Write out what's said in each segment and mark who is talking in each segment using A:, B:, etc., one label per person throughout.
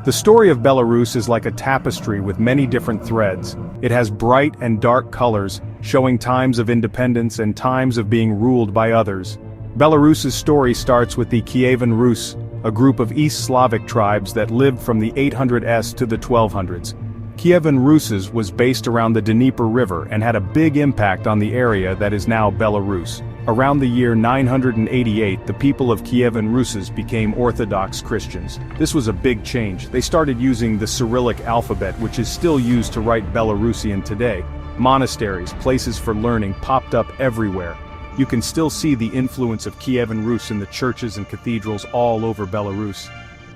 A: The story of Belarus is like a tapestry with many different threads. It has bright and dark colors, showing times of independence and times of being ruled by others. Belarus's story starts with the Kievan Rus, a group of East Slavic tribes that lived from the 800s to the 1200s. Kievan Rus was based around the Dnieper River and had a big impact on the area that is now Belarus. Around the year 988, the people of Kievan Rus became Orthodox Christians. This was a big change. They started using the Cyrillic alphabet, which is still used to write Belarusian today. Monasteries, places for learning, popped up everywhere. You can still see the influence of Kievan Rus in the churches and cathedrals all over Belarus.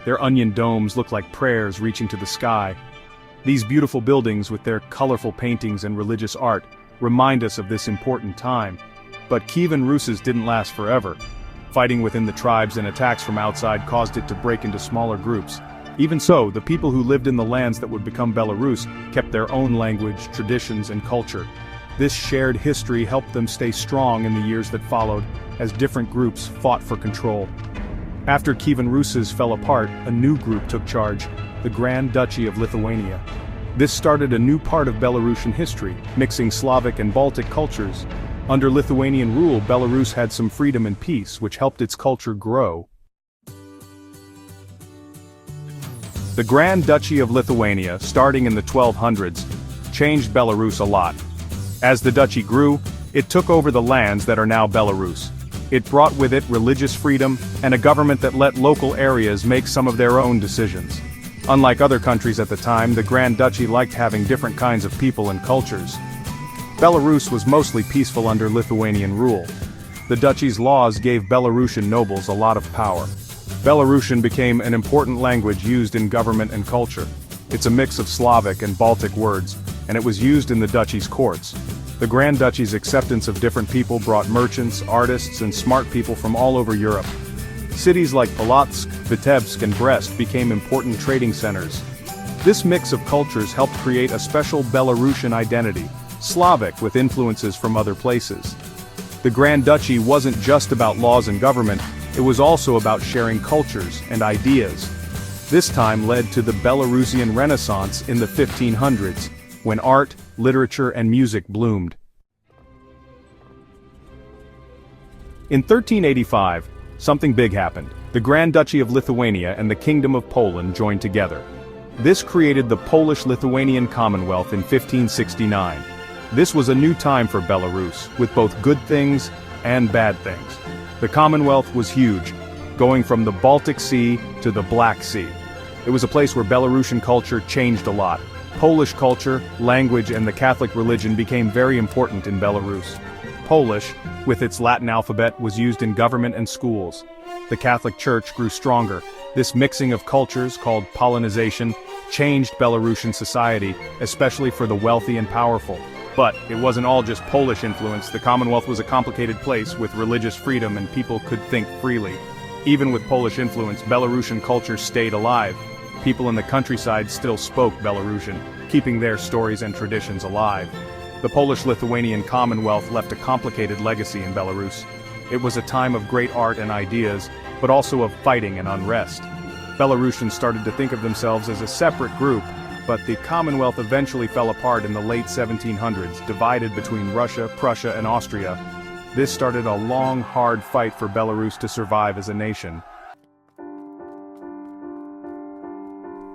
A: Their onion domes look like prayers reaching to the sky. These beautiful buildings with their colorful paintings and religious art remind us of this important time. But Kievan Rus didn't last forever. Fighting within the tribes and attacks from outside caused it to break into smaller groups. Even so, the people who lived in the lands that would become Belarus kept their own language, traditions, and culture. This shared history helped them stay strong in the years that followed, as different groups fought for control. After Kievan Rus fell apart, a new group took charge, the Grand Duchy of Lithuania. This started a new part of Belarusian history, mixing Slavic and Baltic cultures. Under Lithuanian rule, Belarus had some freedom and peace, which helped its culture grow. The Grand Duchy of Lithuania, starting in the 1200s, changed Belarus a lot. As the duchy grew, it took over the lands that are now Belarus. It brought with it religious freedom and a government that let local areas make some of their own decisions. Unlike other countries at the time, the Grand Duchy liked having different kinds of people and cultures. Belarus was mostly peaceful under Lithuanian rule. The duchy's laws gave Belarusian nobles a lot of power. Belarusian became an important language used in government and culture. It's a mix of Slavic and Baltic words, and it was used in the duchy's courts. The Grand Duchy's acceptance of different people brought merchants, artists, and smart people from all over Europe. Cities like Polotsk, Vitebsk, and Brest became important trading centers. This mix of cultures helped create a special Belarusian identity, Slavic with influences from other places. The Grand Duchy wasn't just about laws and government, it was also about sharing cultures and ideas. This time led to the Belarusian Renaissance in the 1500s, when art, literature, and music bloomed. In 1385, something big happened. The Grand Duchy of Lithuania and the Kingdom of Poland joined together. This created the Polish-Lithuanian Commonwealth in 1569. This was a new time for Belarus, with both good things and bad things. The Commonwealth was huge, going from the Baltic Sea to the Black Sea. It was a place where Belarusian culture changed a lot. Polish culture, language, and the Catholic religion became very important in Belarus. Polish, with its Latin alphabet, was used in government and schools. The Catholic Church grew stronger. This mixing of cultures, called Polonization, changed Belarusian society, especially for the wealthy and powerful. But it wasn't all just Polish influence. The Commonwealth was a complicated place with religious freedom and people could think freely. Even with Polish influence, Belarusian culture stayed alive. People in the countryside still spoke Belarusian, keeping their stories and traditions alive. The Polish-Lithuanian Commonwealth left a complicated legacy in Belarus. It was a time of great art and ideas, but also of fighting and unrest. Belarusians started to think of themselves as a separate group, but the Commonwealth eventually fell apart in the late 1700s, divided between Russia, Prussia, and Austria. This started a long, hard fight for Belarus to survive as a nation.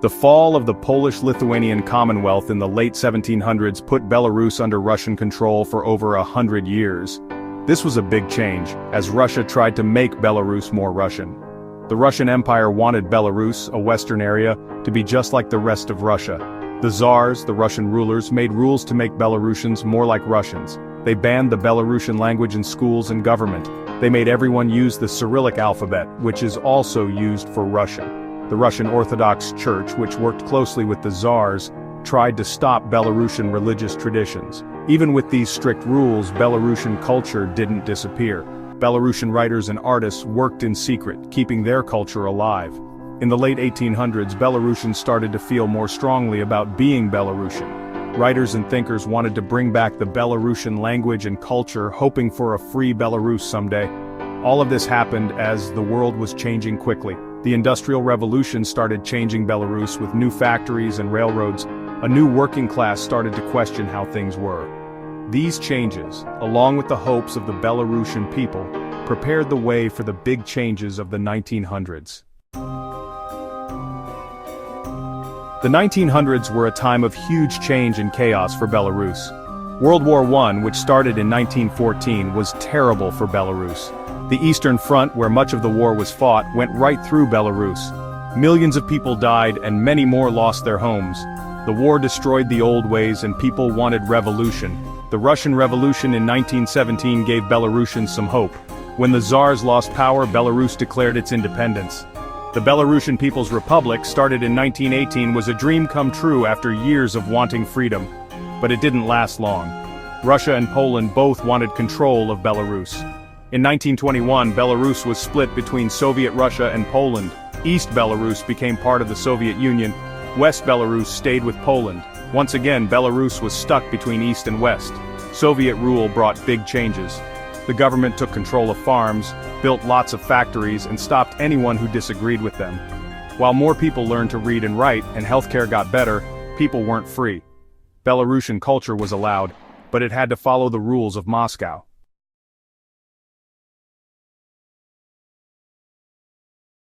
A: The fall of the Polish-Lithuanian Commonwealth in the late 1700s put Belarus under Russian control for over 100 years. This was a big change, as Russia tried to make Belarus more Russian. The Russian Empire wanted Belarus, a western area, to be just like the rest of Russia. The Tsars, the Russian rulers, made rules to make Belarusians more like Russians. They banned the Belarusian language in schools and government. They made everyone use the Cyrillic alphabet, which is also used for Russian. The Russian Orthodox Church, which worked closely with the Tsars, tried to stop Belarusian religious traditions. Even with these strict rules, Belarusian culture didn't disappear. Belarusian writers and artists worked in secret, keeping their culture alive. In the late 1800s, Belarusians started to feel more strongly about being Belarusian. Writers and thinkers wanted to bring back the Belarusian language and culture, hoping for a free Belarus someday. All of this happened as the world was changing quickly. The Industrial Revolution started changing Belarus with new factories and railroads. A new working class started to question how things were. These changes, along with the hopes of the Belarusian people, prepared the way for the big changes of the 1900s. The 1900s were a time of huge change and chaos for Belarus. World War I, which started in 1914, was terrible for Belarus. The Eastern Front, where much of the war was fought, went right through Belarus. Millions of people died and many more lost their homes. The war destroyed the old ways and people wanted revolution. The Russian Revolution in 1917 gave Belarusians some hope. When the Tsars lost power, Belarus declared its independence. The Belarusian People's Republic, started in 1918, was a dream come true after years of wanting freedom. But it didn't last long. Russia and Poland both wanted control of Belarus. In 1921, Belarus was split between Soviet Russia and Poland. East Belarus became part of the Soviet Union. West Belarus stayed with Poland. Once again, Belarus was stuck between East and West. Soviet rule brought big changes. The government took control of farms, built lots of factories, and stopped anyone who disagreed with them. While more people learned to read and write and healthcare got better, people weren't free. Belarusian culture was allowed, but it had to follow the rules of Moscow.